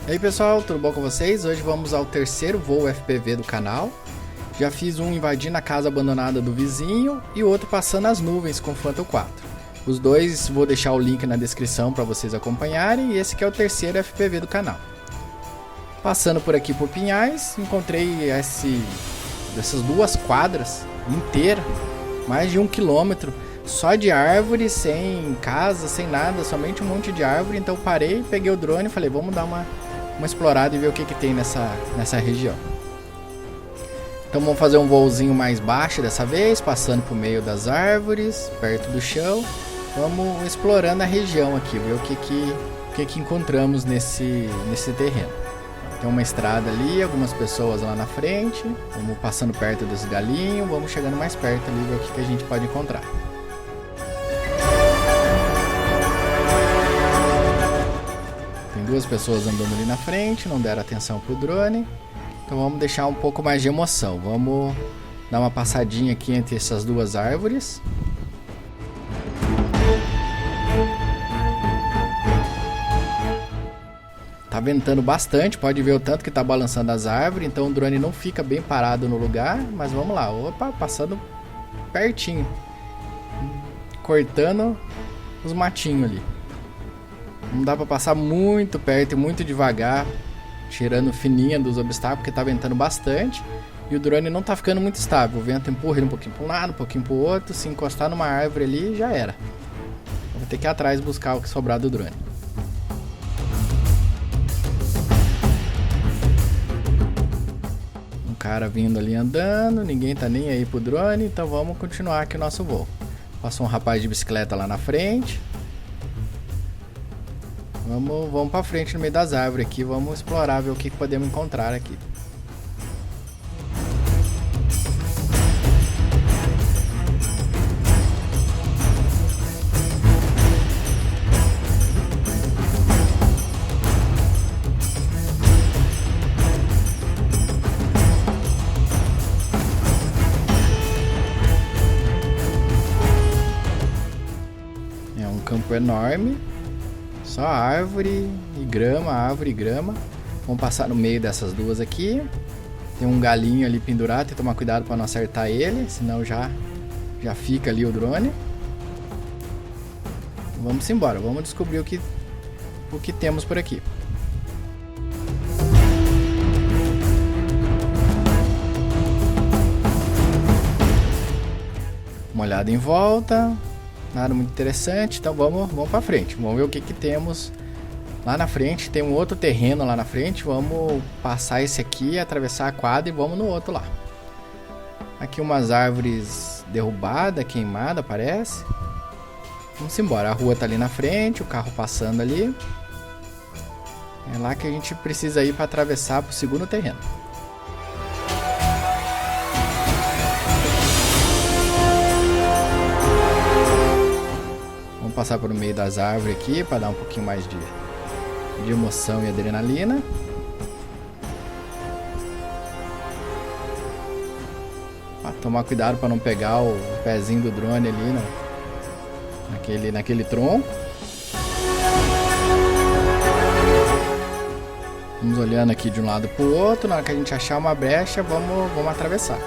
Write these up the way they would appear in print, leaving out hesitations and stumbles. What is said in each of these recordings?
E aí pessoal, tudo bom com vocês? Hoje vamos ao terceiro voo FPV do canal. Já fiz um invadindo a casa abandonada do vizinho e outro passando as nuvens com Phantom 4. Os dois vou deixar o link na descrição para vocês acompanharem, e esse que é o terceiro FPV do canal. Passando por aqui por Pinhais, encontrei essas duas quadras inteiras, mais de 1 quilômetro, só de árvore, sem casa, sem nada, somente um monte de árvore. Então parei, peguei o drone e falei, vamos dar uma explorada e ver o que tem nessa região. Então vamos fazer um voozinho mais baixo dessa vez, passando por meio das árvores, perto do chão. Vamos explorando a região aqui, ver o que encontramos nesse terreno. Tem uma estrada ali, algumas pessoas lá na frente. Vamos passando perto dos galinhos, vamos chegando mais perto ali, ver o que a gente pode encontrar. Tem duas pessoas andando ali na frente, não deram atenção pro drone. Então vamos deixar um pouco mais de emoção. Vamos dar uma passadinha aqui entre essas duas árvores. Tá ventando bastante, pode ver o tanto que tá balançando as árvores, então o drone não fica bem parado no lugar, mas vamos lá. Opa, passando pertinho, cortando os matinhos ali. Não dá pra passar muito perto e muito devagar, tirando fininha dos obstáculos, porque tá ventando bastante e o drone não tá ficando muito estável. O vento empurra ele um pouquinho para um lado, um pouquinho pro outro. Se encostar numa árvore ali, já era. Eu vou ter que ir atrás buscar o que sobrar do drone. Um cara vindo ali andando, ninguém tá nem aí pro drone, então vamos continuar aqui o nosso voo. Passou um rapaz de bicicleta lá na frente. Vamos pra frente no meio das árvores aqui, vamos explorar, ver o que podemos encontrar aqui. É um campo enorme. Só árvore e grama, árvore e grama. Vamos passar no meio dessas duas aqui. Tem um galinho ali pendurado, tem que tomar cuidado para não acertar ele, senão já fica ali o drone. Vamos embora, vamos descobrir o que temos por aqui. Uma olhada em volta. Nada muito interessante, então vamos para frente. Vamos ver o que temos lá na frente. Tem um outro terreno lá na frente. Vamos passar esse aqui, atravessar a quadra e vamos no outro lá. Aqui umas árvores derrubadas, queimadas, parece. Vamos embora. A rua tá ali na frente, o carro passando ali. É lá que a gente precisa ir para atravessar para o segundo terreno. Passar por meio das árvores aqui para dar um pouquinho mais de emoção e adrenalina. Tomar cuidado para não pegar o pezinho do drone ali naquele tronco. Vamos olhando aqui de um lado para o outro. Na hora que a gente achar uma brecha, vamos atravessar.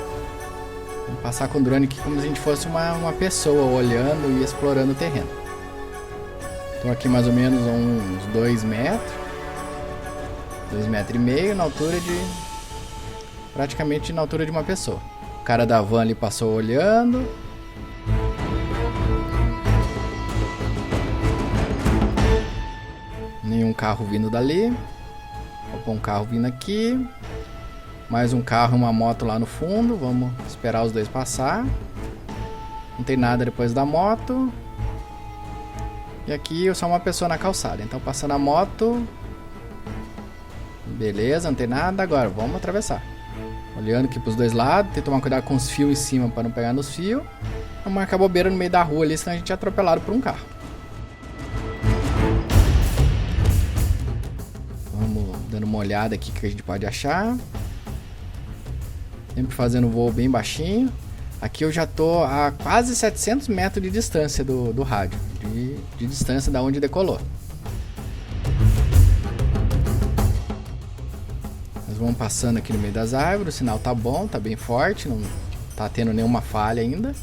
Vamos passar com o drone aqui como se a gente fosse uma pessoa olhando e explorando o terreno. Estou aqui mais ou menos a uns 2 metros, 2,5 metros, na altura praticamente na altura de uma pessoa. O cara da van ali passou olhando. Nenhum carro vindo dali. Opa, um carro vindo aqui. Mais um carro e uma moto lá no fundo. Vamos esperar os dois passar. Não tem nada depois da moto. E aqui eu sou uma pessoa na calçada, então passando a moto. Beleza, não tem nada. Agora vamos atravessar. Olhando aqui pros dois lados, tem que tomar cuidado com os fios em cima para não pegar nos fios. Não marcar bobeira no meio da rua ali, senão a gente é atropelado por um carro. Vamos dando uma olhada aqui que a gente pode achar. Sempre fazendo um voo bem baixinho. Aqui eu já tô a quase 700 metros de distância do rádio, de distância da onde decolou. vamos passando aqui no meio das árvores, o sinal tá bom, tá bem forte, não tá tendo nenhuma falha ainda.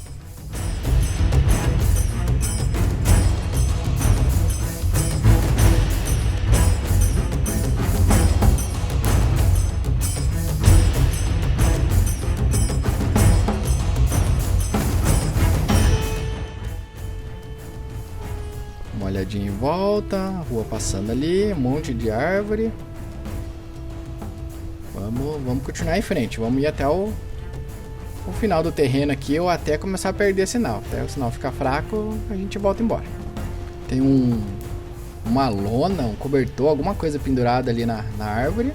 Uma olhadinha em volta, a rua passando ali, um monte de árvore. Vamos continuar em frente, vamos ir até o final do terreno aqui, ou até começar a perder sinal. Até o sinal ficar fraco, a gente volta embora. Tem uma lona, um cobertor, alguma coisa pendurada ali na árvore.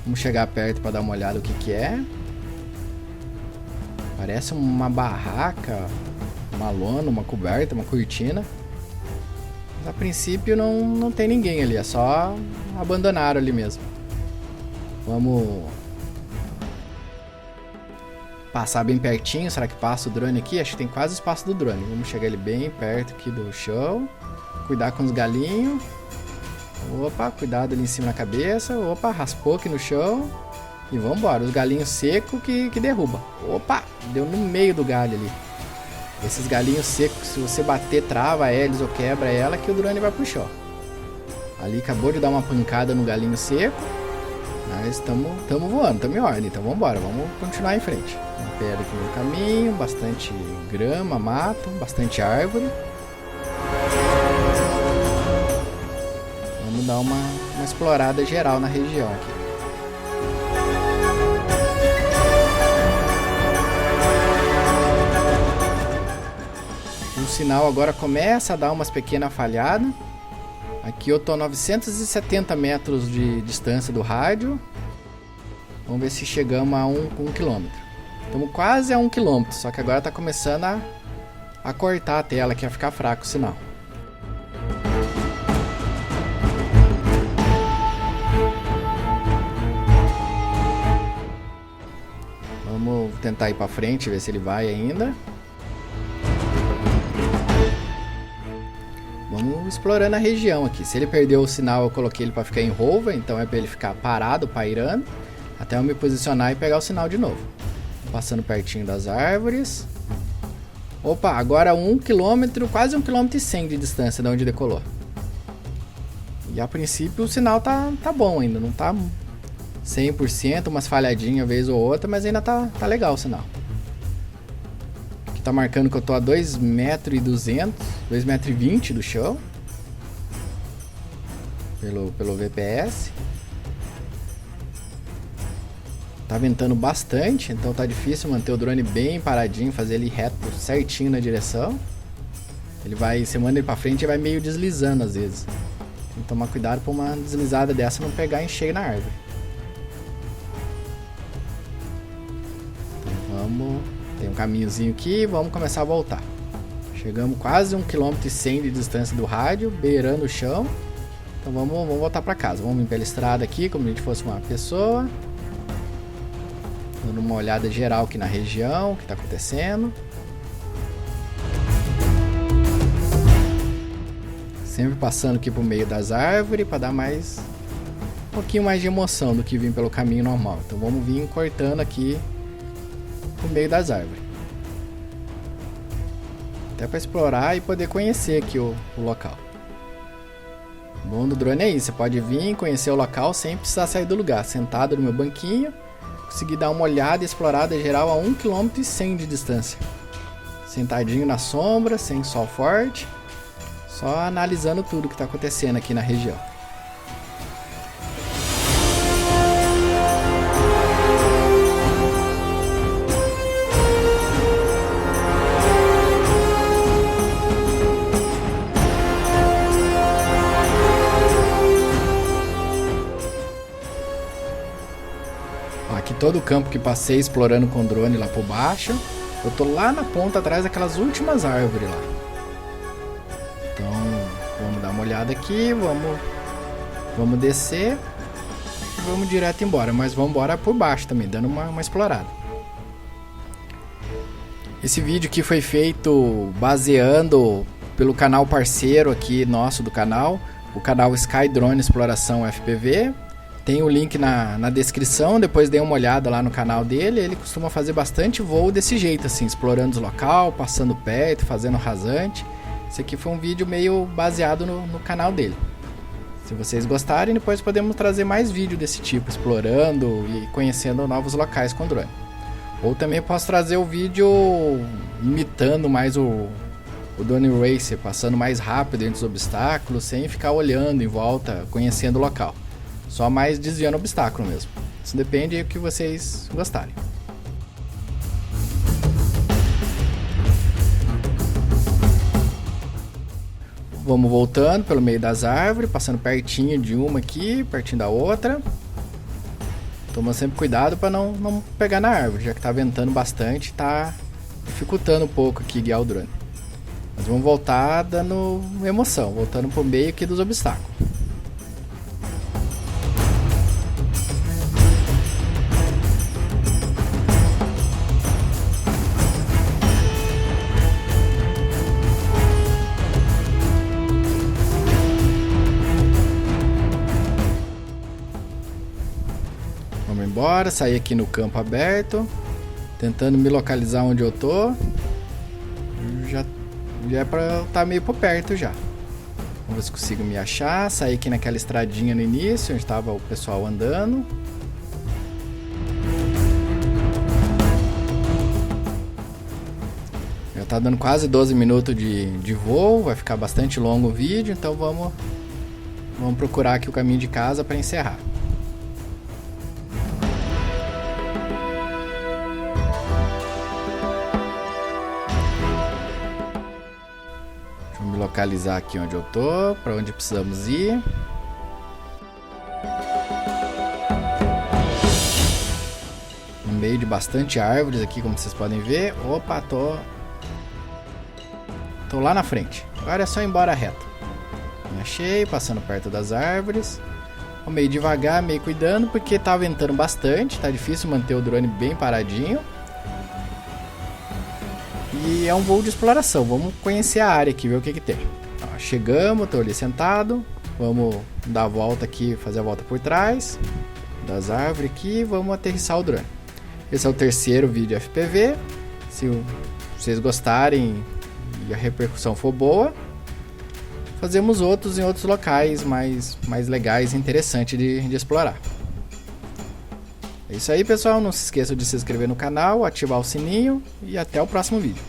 Vamos chegar perto para dar uma olhada o que é. Parece uma barraca, uma lona, uma coberta, uma cortina. Mas a princípio não tem ninguém ali, é só abandonaram ali mesmo. Vamos passar bem pertinho. Será que passa o drone aqui? Acho que tem quase espaço do drone. Vamos chegar ele bem perto aqui do chão. Cuidar com os galinhos. Opa, cuidado ali em cima da cabeça. Opa, raspou aqui no chão. E vamos embora. Os galinhos secos que derruba. Opa, deu no meio do galho ali. Esses galinhos secos, se você bater, trava eles ou quebra ela, que o drone vai pro chão. Ali acabou de dar uma pancada no galinho seco. Mas estamos voando, estamos em ordem, então vamos embora, vamos continuar em frente. Uma pedra aqui no caminho, bastante grama, mato, bastante árvore. Vamos dar uma explorada geral na região aqui. O sinal agora começa a dar umas pequenas falhadas. Aqui eu tô a 970 metros de distância do rádio. Vamos ver se chegamos a 1 quilômetro. Estamos quase a 1 quilômetro, só que agora tá começando a cortar a tela, que vai ficar fraco o sinal. Vamos tentar ir para frente, ver se ele vai ainda. Vamos explorando a região aqui. Se ele perdeu o sinal, eu coloquei ele para ficar em rover, então é para ele ficar parado, pairando, até eu me posicionar e pegar o sinal de novo. Passando pertinho das árvores. Opa, agora 1 km, quase 1 km e 100 de distância de onde decolou. E a princípio o sinal tá bom ainda, não tá 100%, umas falhadinhas vez ou outra, mas ainda tá legal o sinal. Tá marcando que eu tô a 2,2 m, 2,20 m do chão. Pelo VPS. Tá ventando bastante, então tá difícil manter o drone bem paradinho, fazer ele reto certinho na direção. Você manda ele pra frente e vai meio deslizando às vezes. Tem que tomar cuidado pra uma deslizada dessa não pegar em cheio na árvore. Então vamos... Tem um caminhozinho aqui, vamos começar a voltar. Chegamos quase 1,1 km de distância do rádio, beirando o chão. Então vamos voltar para casa. Vamos vir pela estrada aqui, como se a gente fosse uma pessoa. Dando uma olhada geral aqui na região, o que está acontecendo. Sempre passando aqui por meio das árvores para dar um pouquinho mais de emoção do que vir pelo caminho normal. Então vamos vir cortando aqui no meio das árvores. Até para explorar e poder conhecer aqui o local. O bom do drone é isso, você pode vir conhecer o local sem precisar sair do lugar. Sentado no meu banquinho, conseguir dar uma olhada e explorada geral a 1,1 km de distância. Sentadinho na sombra, sem sol forte, só analisando tudo que está acontecendo aqui na região. Aqui todo o campo que passei explorando com o drone lá por baixo, eu tô lá na ponta atrás daquelas últimas árvores lá. Então vamos dar uma olhada aqui, vamos descer e vamos direto embora, mas vamos embora por baixo também, dando uma explorada. Esse vídeo aqui foi feito baseando pelo canal parceiro aqui nosso do canal, o canal Sky Drone Exploração FPV. Tem o link na descrição, depois dê uma olhada lá no canal dele. Ele costuma fazer bastante voo desse jeito, assim, explorando os local, passando perto, fazendo rasante. Esse aqui foi um vídeo meio baseado no canal dele. Se vocês gostarem, depois podemos trazer mais vídeo desse tipo, explorando e conhecendo novos locais com drone. Ou também posso trazer o vídeo imitando mais o Drone Racer, passando mais rápido entre os obstáculos, sem ficar olhando em volta, conhecendo o local. Só mais desviando obstáculo mesmo. Isso depende do que vocês gostarem. Vamos voltando pelo meio das árvores, passando pertinho de uma aqui, pertinho da outra. Toma sempre cuidado para não pegar na árvore, já que tá ventando bastante, tá dificultando um pouco aqui guiar o drone. Mas vamos voltar dando emoção, voltando pro meio aqui dos obstáculos. Vamos embora, sair aqui no campo aberto, tentando me localizar onde eu tô. Já é pra estar meio por perto já. Vamos ver se consigo me achar, sair aqui naquela estradinha no início, onde estava o pessoal andando. Já tá dando quase 12 minutos de voo, vai ficar bastante longo o vídeo, então vamos procurar aqui o caminho de casa para encerrar. Deixa eu me localizar aqui onde eu tô, para onde precisamos ir. No meio de bastante árvores aqui, como vocês podem ver. Opa, tô lá na frente. Agora é só ir embora reto. Me achei, passando perto das árvores. Vou meio devagar, meio cuidando, porque tá ventando bastante. Tá difícil manter o drone bem paradinho. E é um voo de exploração. Vamos conhecer a área aqui, ver o que tem. Ó, chegamos, tô ali sentado. Vamos dar a volta aqui, fazer a volta por trás das árvores aqui e vamos aterrissar o drone. Esse é o terceiro vídeo FPV. Se vocês gostarem e a repercussão for boa, fazemos outros em outros locais mais legais e interessantes de explorar. É isso aí, pessoal. Não se esqueçam de se inscrever no canal, ativar o sininho e até o próximo vídeo.